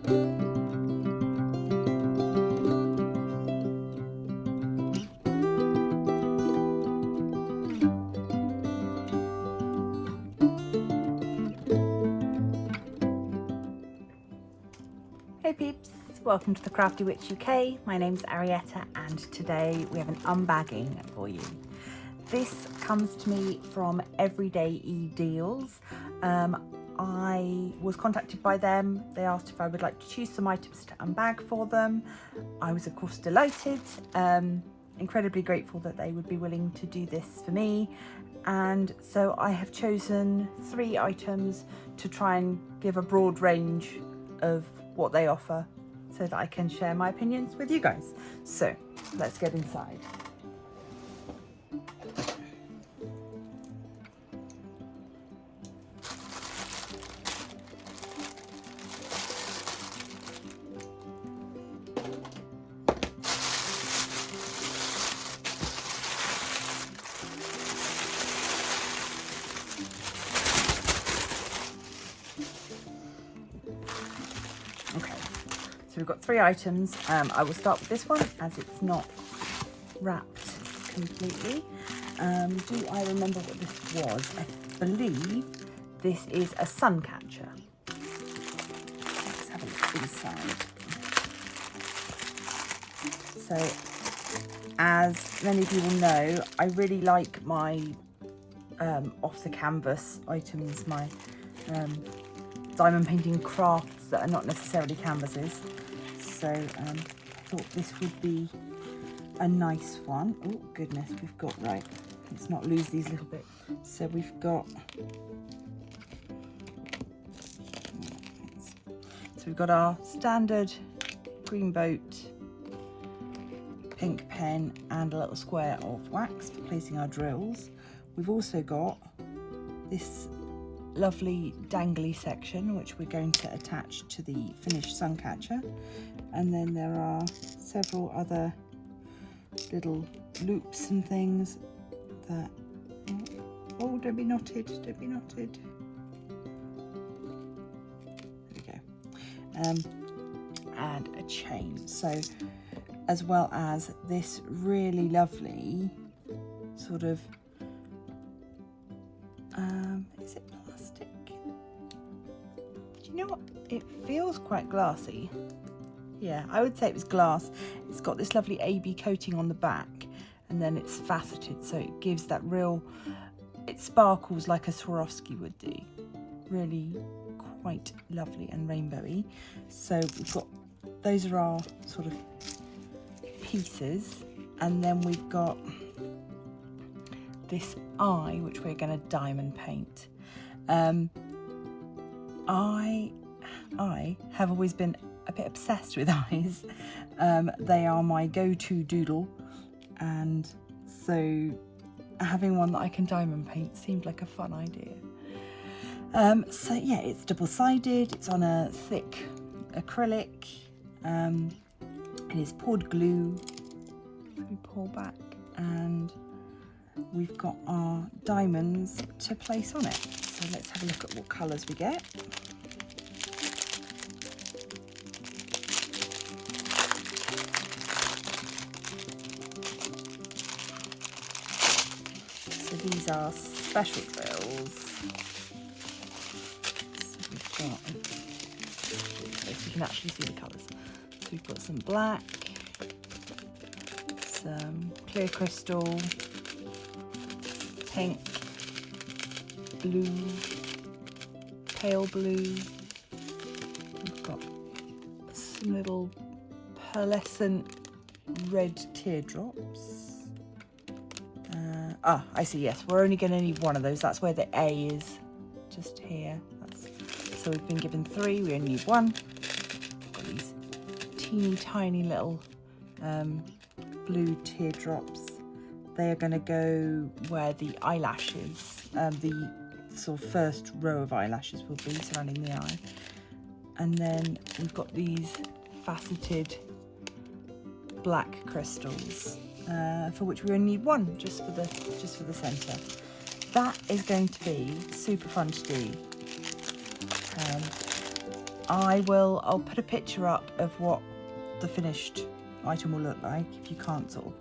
Hey peeps, welcome to the Crafty Witch UK. My name's Arietta and today we have an unbagging for you. This comes to me from Everyday Deals. I was contacted by them. They asked if I would like to choose some items to unbag for them. I was of course delighted, incredibly grateful that they would be willing to do this for me. And so I have chosen 3 items to try and give a broad range of what they offer so that I can share my opinions with you guys. So let's get inside. Okay, so we've got 3 items. I will start with this one as it's not wrapped completely. Do I remember what this was? I believe this is a sun catcher. Let's have a look inside. So, as many of you will know, I really like my off the canvas items, my diamond painting crafts that are not necessarily canvases. So I thought this would be a nice one. Oh goodness, we've got, right, let's not lose these little bits. So we've got, our standard green boat, pink pen and a little square of wax for placing our drills. We've also got this lovely dangly section which we're going to attach to the finished sun catcher, and then there are several other little loops and things that, oh don't be knotted, don't be knotted, there we go, and a chain. So as well as this really lovely sort of is it plastic? Do you know what? It feels quite glassy. Yeah, I would say it was glass. It's got this lovely AB coating on the back and then it's faceted, so it gives that real, it sparkles like a Swarovski would do. Really quite lovely and rainbowy. So we've got, those are our sort of pieces, and then we've got this eye which we're going to diamond paint. I have always been a bit obsessed with eyes. They are my go-to doodle, and so having one that I can diamond paint seemed like a fun idea. So yeah, it's double-sided, it's on a thick acrylic, it is poured glue. We pour back and we've got our diamonds to place on it. So let's have a look at what colours we get. So these are special drills. So we've got, so you can actually see the colours. So we've got some black, some clear crystal, pink, blue, pale blue. We've got some little pearlescent red teardrops. I see, yes, we're only going to need one of those. That's where the A is, just here. So we've been given 3, we only need 1. We've got these teeny tiny little blue teardrops. They are going to go where the eyelashes, the sort of first row of eyelashes will be surrounding the eye. And then we've got these faceted black crystals, for which we only need 1, just for the centre. That is going to be super fun to do. I'll put a picture up of what the finished item will look like if you can't sort of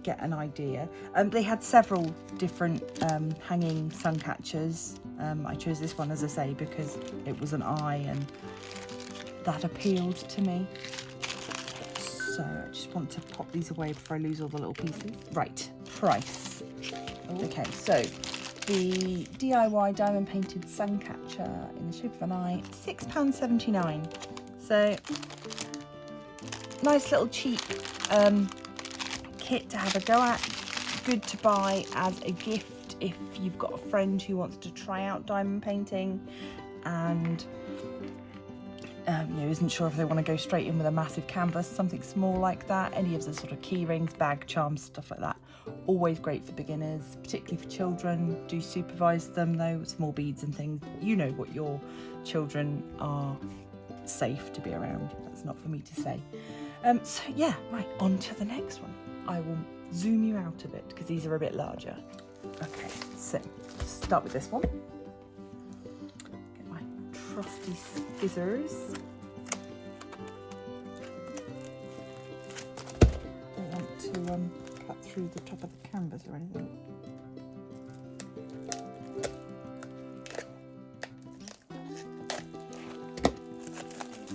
get an idea. They had several different hanging sun catchers. I chose this one, as I say, because it was an eye and that appealed to me. So I just want to pop these away before I lose all the little pieces. Right, price. Okay, so the DIY diamond painted sun catcher in the shape of an eye, £6.79. So nice little cheap kit to have a go at. Good to buy as a gift if you've got a friend who wants to try out diamond painting and isn't sure if they want to go straight in with a massive canvas, something small like that. Any of the sort of key rings, bag charms, stuff like that. Always great for beginners, particularly for children. Do supervise them though, small beads and things. You know what your children are safe to be around. That's not for me to say. So yeah, right, on to the next one. I will zoom you out a bit because these are a bit larger. Okay, so start with this one. Get my trusty scissors. Don't want to cut through the top of the canvas or anything.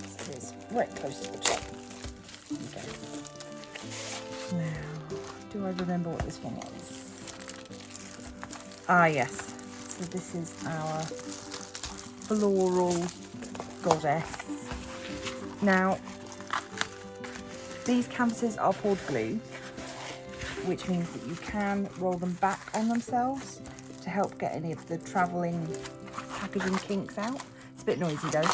So it is right close to the top. Okay. Now, do I remember what this one was? Ah, yes. So this is our floral goddess. Now, these canvases are poured glue, which means that you can roll them back on themselves to help get any of the travelling packaging kinks out. It's a bit noisy though.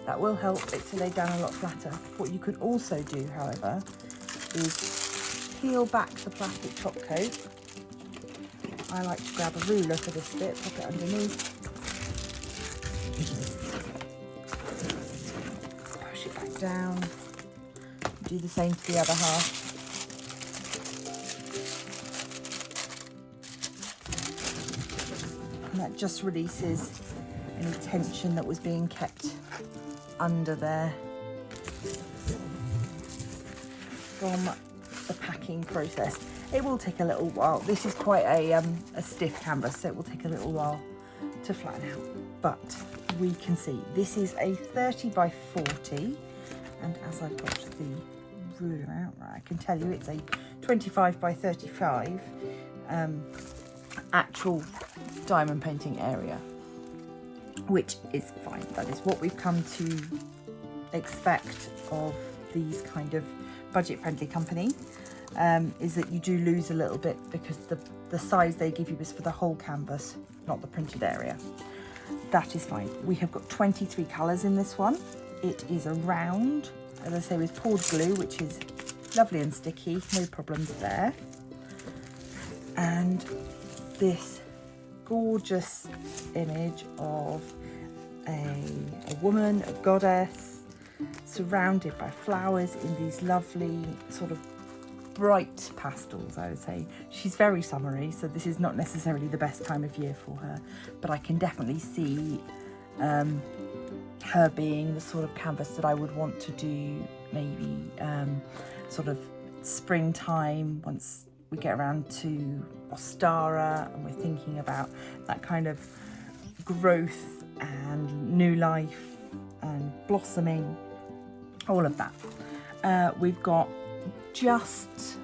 That will help it to lay down a lot flatter. What you can also do, however, is peel back the plastic top coat. I like to grab a ruler for this bit, pop it underneath. Push it back down. Do the same to the other half. And that just releases any tension that was being kept under there from the packing process. It will take a little while. This is quite a stiff canvas, so it will take a little while to flatten out, but we can see this is a 30 by 40, and as I've got the ruler out, right, I can tell you it's a 25 by 35 actual diamond painting area, which is fine. That is what we've come to expect of these kind of budget-friendly company, is that you do lose a little bit because the size they give you is for the whole canvas, not the printed area. That is fine. We have got 23 colours in this one. It is a round, as I say, with poured glue, which is lovely and sticky, no problems there. And this gorgeous image of a woman, a goddess, surrounded by flowers in these lovely sort of bright pastels, I would say. She's very summery, so this is not necessarily the best time of year for her, but I can definitely see her being the sort of canvas that I would want to do maybe sort of springtime, once we get around to Ostara and we're thinking about that kind of growth and new life and blossoming, all of that. We've got just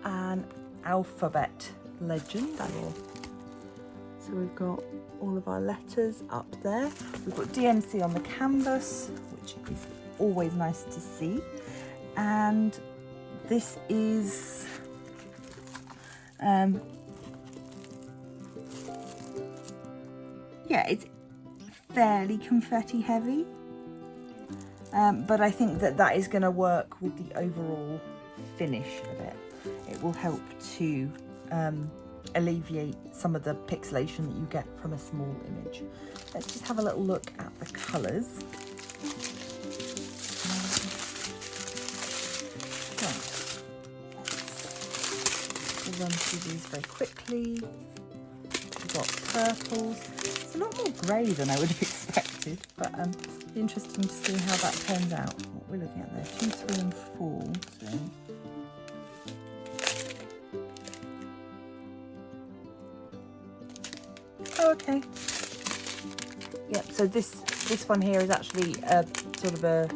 an alphabet legend. So we've got all of our letters up there. We've got DMC on the canvas, which is always nice to see. And this is yeah, it's fairly confetti heavy, but I think that is going to work with the overall finish of it. It will help to alleviate some of the pixelation that you get from a small image. Let's just have a little look at the colours. Right. We'll run through these very quickly. we've got purples. It's a lot more grey than I would have expected, but be interesting to see how that turns out. What we're looking at there, 2, 3 and 4. So. Oh, okay. Yep, so this one here is actually a sort of a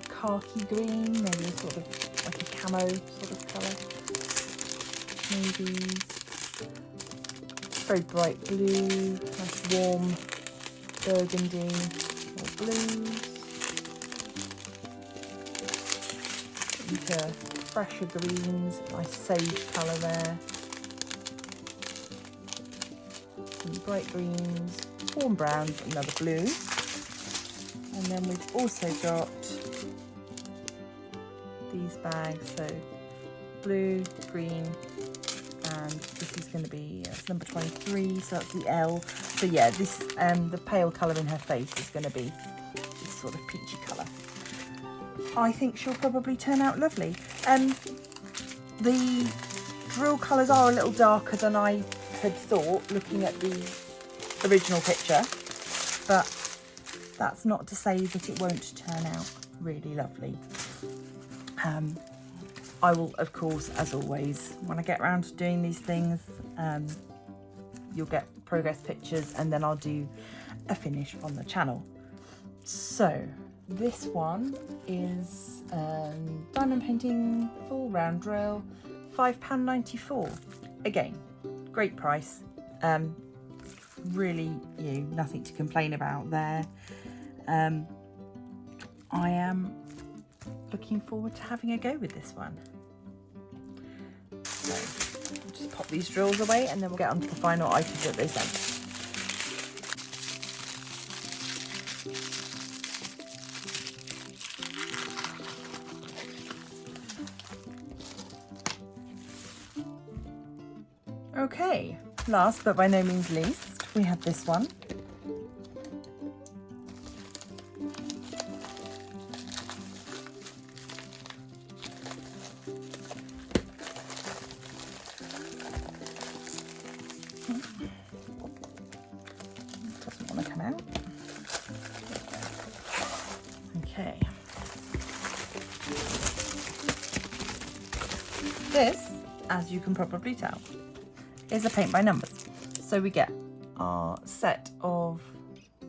khaki green, maybe a sort of like a camo sort of colour. Maybe very bright blue, nice warm burgundy or blues. Into fresher greens, nice sage colour there. Some bright greens, warm browns, another blue. And then we've also got these bags, so blue, green, and this is going to be it's number 23, so that's the L. So yeah, this the pale colour in her face is going to be this sort of peachy colour. I think she'll probably turn out lovely. The drill colours are a little darker than I had thought looking at the original picture, but that's not to say that it won't turn out really lovely. I will, of course, as always, when I get around to doing these things, you'll get progress pictures and then I'll do a finish on the channel. So this one is diamond painting full round drill, £5.94. Again, great price. Really, nothing to complain about there. I am looking forward to having a go with this one. So I'll just pop these drills away and then we'll get on to the final items that they sent. Okay, last but by no means least, we have this one. Doesn't want to come out. Okay. This, as you can probably tell, is a paint by numbers. So we get our set of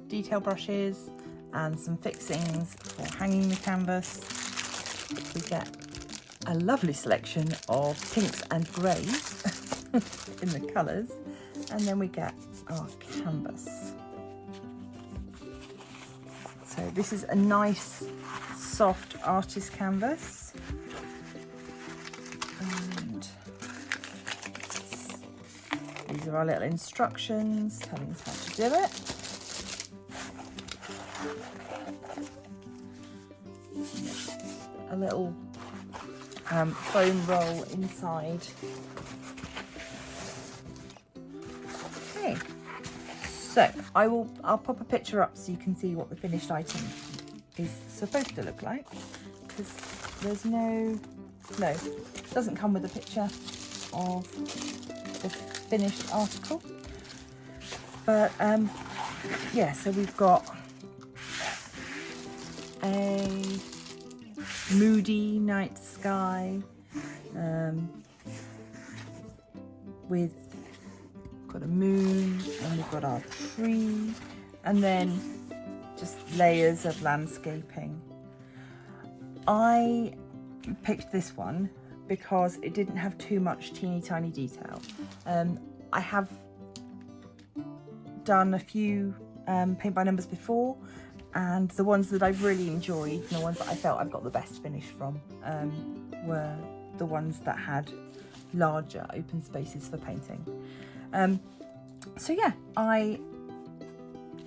detail brushes and some fixings for hanging the canvas. We get a lovely selection of pinks and greys in the colours, and then we get our canvas. So this is a nice soft artist canvas, and these are our little instructions telling us how to do it. A little foam roll inside. Okay, so I'll pop a picture up so you can see what the finished item is supposed to look like, because there's no, it doesn't come with a picture of the finished article, but yeah, so we've got a moody night sky with got a moon, and we've got our tree, and then just layers of landscaping. I picked this one because it didn't have too much teeny tiny detail. I have done a few paint by numbers before, and the ones that I've really enjoyed and the ones that I felt I've got the best finish from were the ones that had larger open spaces for painting. So yeah, I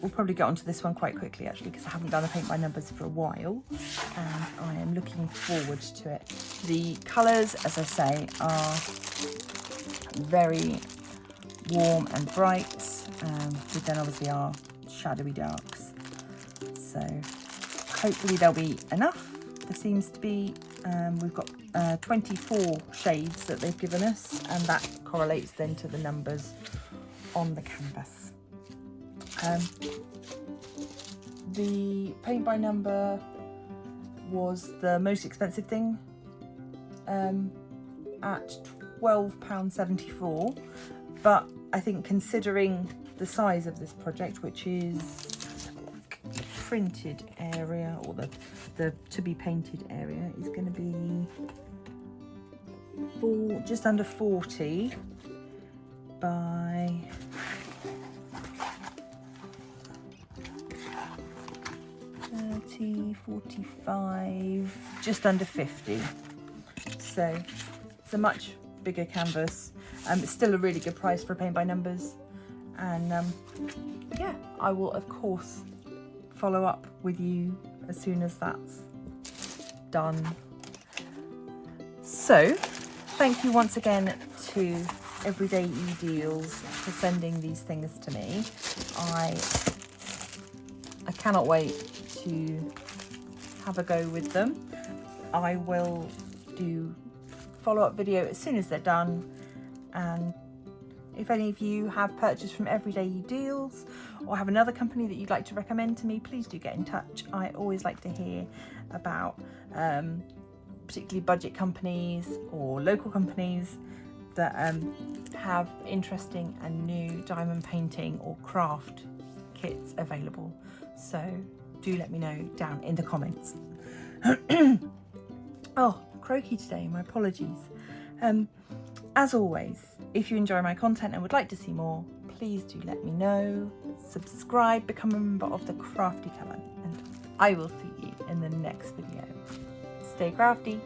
will probably get onto this one quite quickly actually, because I haven't done a paint by numbers for a while and I am looking forward to it. The colours, as I say, are very warm and bright, but then obviously our shadowy darks. So hopefully there'll be enough. There seems to be, we've got 24 shades that they've given us, and that correlates then to the numbers on the canvas. The paint by number was the most expensive thing at £12.74, but I think considering the size of this project, which is the printed area, or the to be painted area, is going to be just under 40 by 30, 45, just under 50. So it's a much bigger canvas. It's still a really good price for paint by numbers, and yeah, I will of course follow up with you as soon as that's done. So thank you once again to Everyday E-Deals for sending these things to me. I cannot wait to have a go with them. I will do follow-up video as soon as they're done, and if any of you have purchased from Everyday E-Deals or have another company that you'd like to recommend to me, please do get in touch. I always like to hear about particularly budget companies or local companies that have interesting and new diamond painting or craft kits available. So do let me know down in the comments. Oh, croaky today, my apologies. As always, if you enjoy my content and would like to see more, please do let me know. Subscribe, become a member of the Crafty Clan, and I will see you in the next video. Stay crafty.